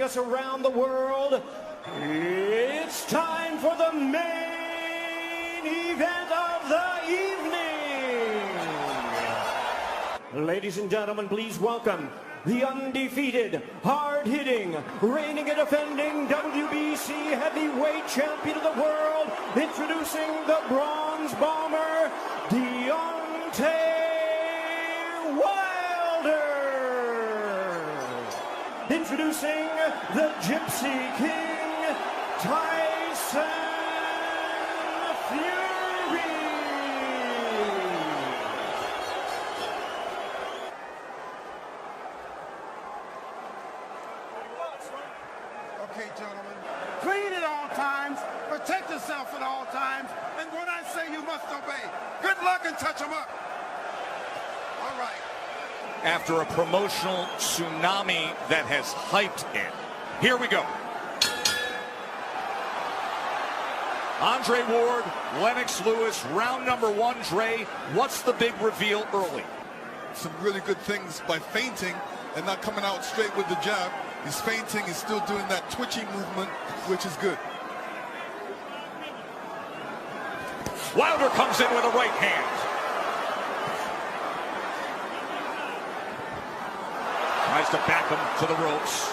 joining us around the world. It's time for the main event of the evening. Ladies and gentlemen, please welcome the undefeated, hard-hitting, reigning and defending WBC heavyweight champion of the world, introducing the bronze bomber, Deontay Wilder. Introducing the Gypsy King, Tyson Fury. Okay, gentlemen, clean at all times, protect yourself at all times, and when I say you must obey, good luck and touch them up. All right. After a promotional tsunami that has hyped in, here we go. Andre Ward, Lennox Lewis, round number one. Dre, what's the big reveal early? Some really good things by feinting and not coming out straight with the jab. He's feinting, he's still doing that twitchy movement, which is good. Wilder comes in with a right hand. Tries to back him to the ropes.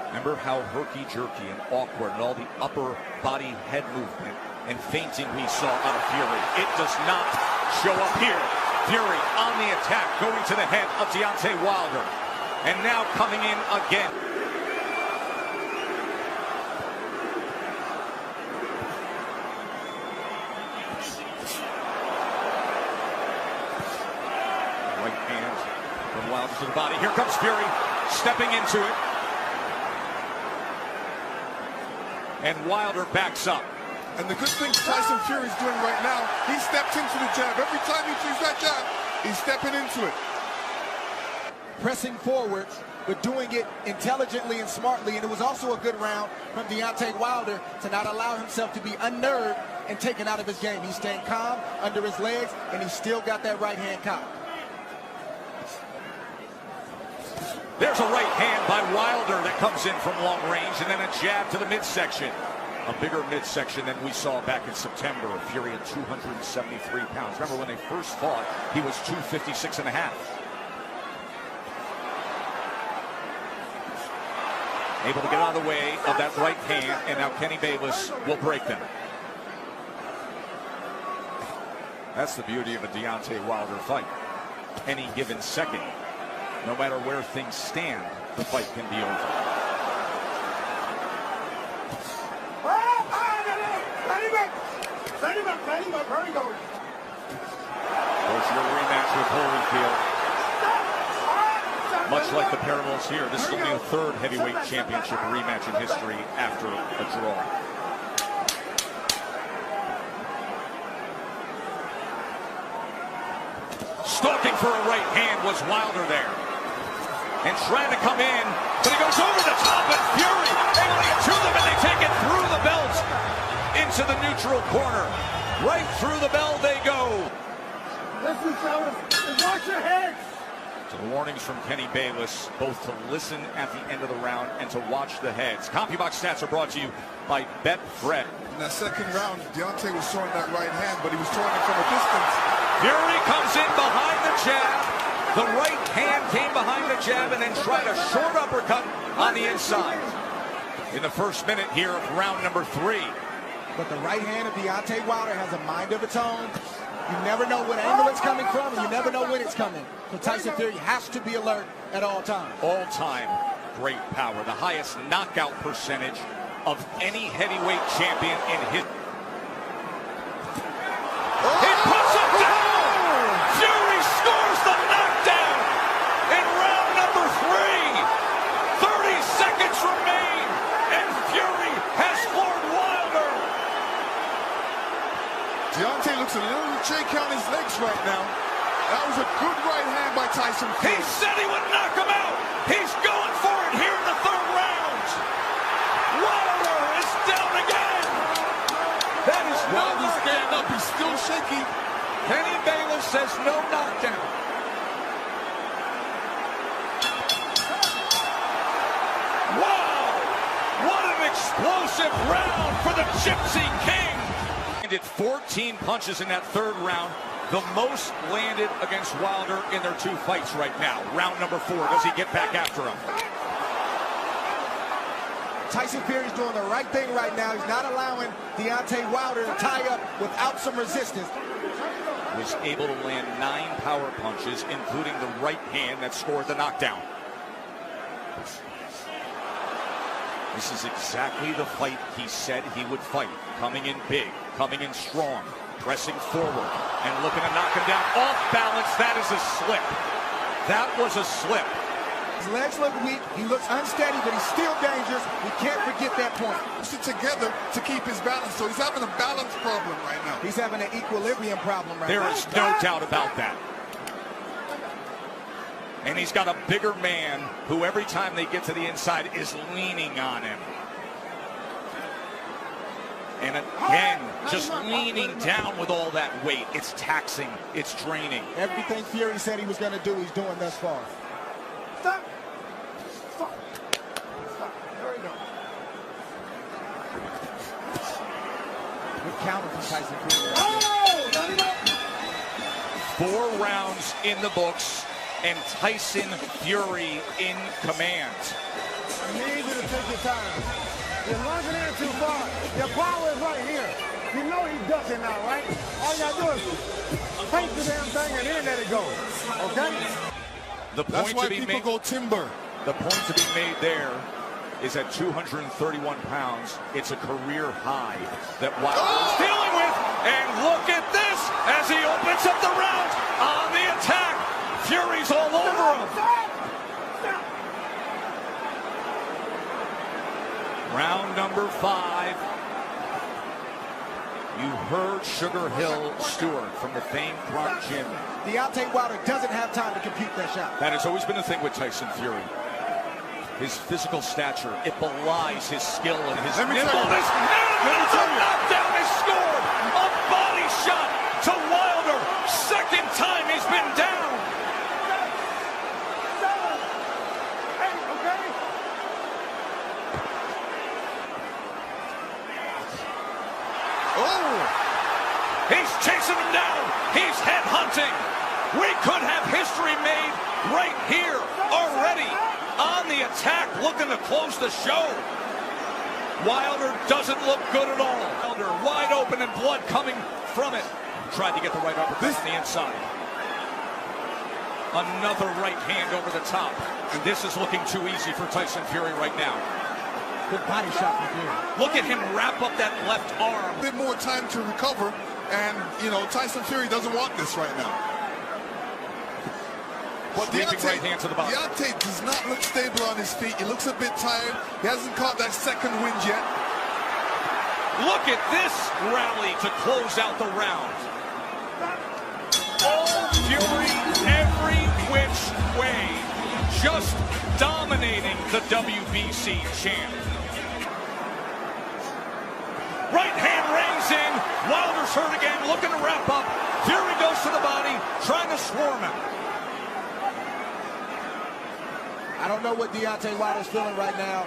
Remember how herky-jerky and awkward and all the upper body head movement and feinting we saw out of Fury. It does not show up here. Fury on the attack, going to the head of Deontay Wilder. And now coming in again. Right hand from Wilder to the body. Here comes Fury, stepping into it. And Wilder backs up. And the good thing Tyson Fury's doing right now, he steps into the jab. Every time he sees that jab, he's stepping into it. Pressing forward, but doing it intelligently and smartly. And it was also a good round from Deontay Wilder to not allow himself to be unnerved and taken out of his game. He's staying calm under his legs, and he's still got that right hand cocked. There's a right hand by Wilder that comes in from long range, and then a jab to the midsection. A bigger midsection than we saw back in September. Fury at 273 pounds. Remember when they first fought, he was 256 and a half. Able to get out of the way of that right hand, and now Kenny Bayless will break them. That's the beauty of a Deontay Wilder fight. Any given second, no matter where things stand, the fight can be over. Of course, your rematch with Holyfield. Much like the parallels here, this will be the third heavyweight championship rematch in history after a draw. Stalking for a right hand was Wilder there. And trying to come in, but he goes over the top, and Fury able to get to them, and they take it through the belt into the neutral corner. Right through the bell they go. Listen, fellas, watch your heads. So the warnings from Kenny Bayless, both to listen at the end of the round and to watch the heads. CompuBox stats are brought to you by Betfred. In that second round, Deontay was throwing that right hand, but he was throwing it from a distance. Fury comes in behind the jab. The right hand came behind the jab and then tried a short uppercut on the inside. In the first minute here of round number 3. But the right hand of Deontay Wilder has a mind of its own. You never know what angle it's coming from, and you never know when it's coming. So Tyson Fury has to be alert at all times. All-time great power. The highest knockout percentage of any heavyweight champion in history. He puts it down! Fury scores the knockdown in round number 3. 30 seconds remain, and Fury has floored Wilder. Deontay looks a little shake on his legs right now. That was a good right hand by Tyson Fury. He said he would knock him out. He's going for it here in the 3rd round. Wilder is down again. That is Wilder's standing up. He's still shaky. Kenny Bayless says no knockdown. explosive round for the Gypsy King. Landed 14 punches in that third round, the most landed against Wilder in their 2 fights right now. Round number 4, does he get back after him? Tyson Fury's doing the right thing right now. He's not allowing Deontay Wilder to tie up without some resistance. Was able to land 9 power punches, including the right hand that scored the knockdown. This is exactly the fight he said he would fight. Coming in big, coming in strong, pressing forward, and looking to knock him down. Off balance, that is a slip. That was a slip. His legs look weak, he looks unsteady, but he's still dangerous. We can't forget that point. Push it together to keep his balance, so he's having a balance problem right now. He's having an equilibrium problem right now. There is no doubt about that. And he's got a bigger man who every time they get to the inside is leaning on him. And again, just leaning down with all that weight. It's taxing, it's draining. Everything Fury said he was going to do, he's doing thus far. Stop. Stop. Stop. There we go. Good counter from Tyson Fury. 4 rounds in the books, and Tyson Fury in command. I need you to take your time. You're lunging in too far. Your power is right here. You know he's ducking now, right? All you gotta do is paint the damn thing and then let it go. Okay? That's why people go timber. The point to be made there is at 231 pounds. It's a career high that Wilder is dealing with. And look at this as he opens up the round on the attack. Fury's all over him. Round number 5. You heard Sugar Hill Stewart from the famed Clark Gym. Deontay Wilder doesn't have time to compute that shot. That has always been the thing with Tyson Fury. His physical stature, it belies his skill and his nimbleness. And the knockdown is scored. A body shot to Wilder. Second time he's been down. He's chasing him down. He's headhunting. We could have history made right here already. On the attack, looking to close the show. Wilder doesn't look good at all. Wilder wide open and blood coming from it. Tried to get the right uppercut on the inside. Another right hand over the top. And this is looking too easy for Tyson Fury right now. Good body shot from Fury. Look at him wrap up that left arm. A bit more time to recover, and, you know, Tyson Fury doesn't want this right now. But Right hand to the body. Deontay does not look stable on his feet. He looks a bit tired. He hasn't caught that second wind yet. Look at this rally to close out the round. All Fury every which way. Just dominating the WBC champ. Right hand rings in. Wilder's hurt again, looking to wrap up. Fury goes to the body, trying to swarm him. I don't know what Deontay Wilder's feeling right now,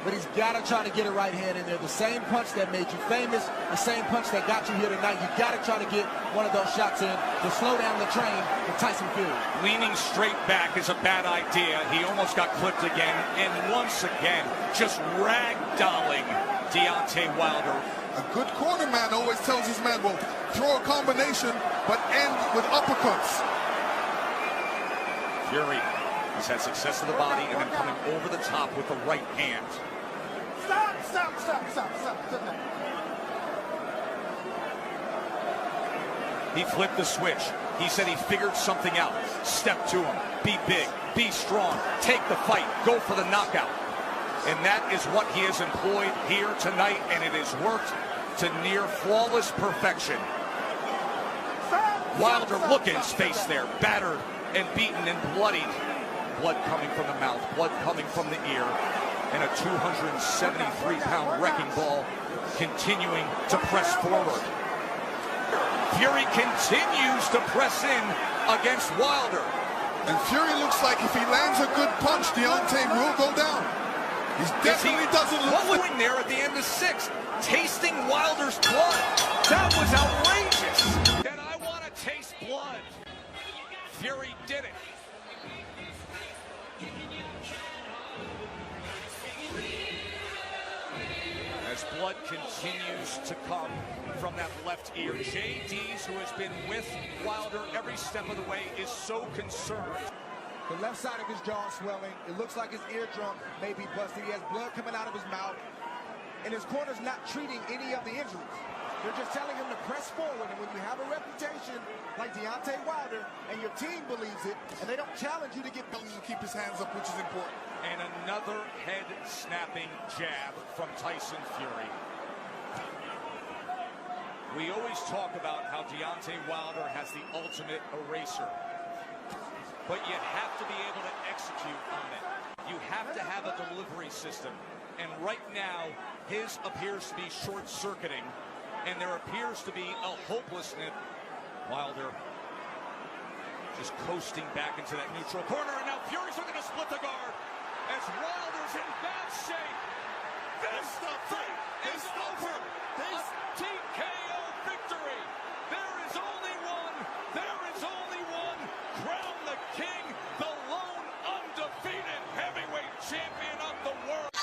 but he's got to try to get a right hand in there. The same punch that made you famous, the same punch that got you here tonight. You got to try to get one of those shots in to slow down the train with Tyson Fury. Leaning straight back is a bad idea. He almost got clipped again, and once again, just ragdolling Deontay Wilder. A good corner man always tells his man, well, throw a combination, but end with uppercuts. Fury has had success to the body and then coming over the top with the right hand. Stop, stop, stop, stop, stop. He flipped the switch. He said he figured something out. Step to him. Be big. Be strong. Take the fight. Go for the knockout. And that is what he has employed here tonight, and it has worked to near flawless perfection. Wilder, look at his face there. Battered and beaten and bloodied. Blood coming from the mouth, blood coming from the ear, and a 273-pound wrecking ball continuing to press forward. Fury continues to press in against Wilder. And Fury looks like if he lands a good punch, Deontay will go down. He definitely doesn't look. What was doing there at the end of 6? Tasting Wilder's blood. That was outrageous. And I want to taste blood. Fury did it. As blood continues to come from that left ear, JD's, who has been with Wilder every step of the way, is so concerned. The left side of his jaw swelling. It looks like his eardrum may be busted. He has blood coming out of his mouth. And his corner's not treating any of the injuries. They're just telling him to press forward. And when you have a reputation like Deontay Wilder and your team believes it, and they don't challenge you to get... Keep his hands up, which is important. And another head-snapping jab from Tyson Fury. We always talk about how Deontay Wilder has the ultimate eraser. But you have to be able to execute on it. You have to have a delivery system. And right now, his appears to be short-circuiting. And there appears to be a hopelessness. Wilder just coasting back into that neutral corner. And now Fury's looking to split the guard. As Wilder's in bad shape. This fight is over. A TKO victory. There is only one. There is only one. Crown the king, the lone undefeated heavyweight champion of the world.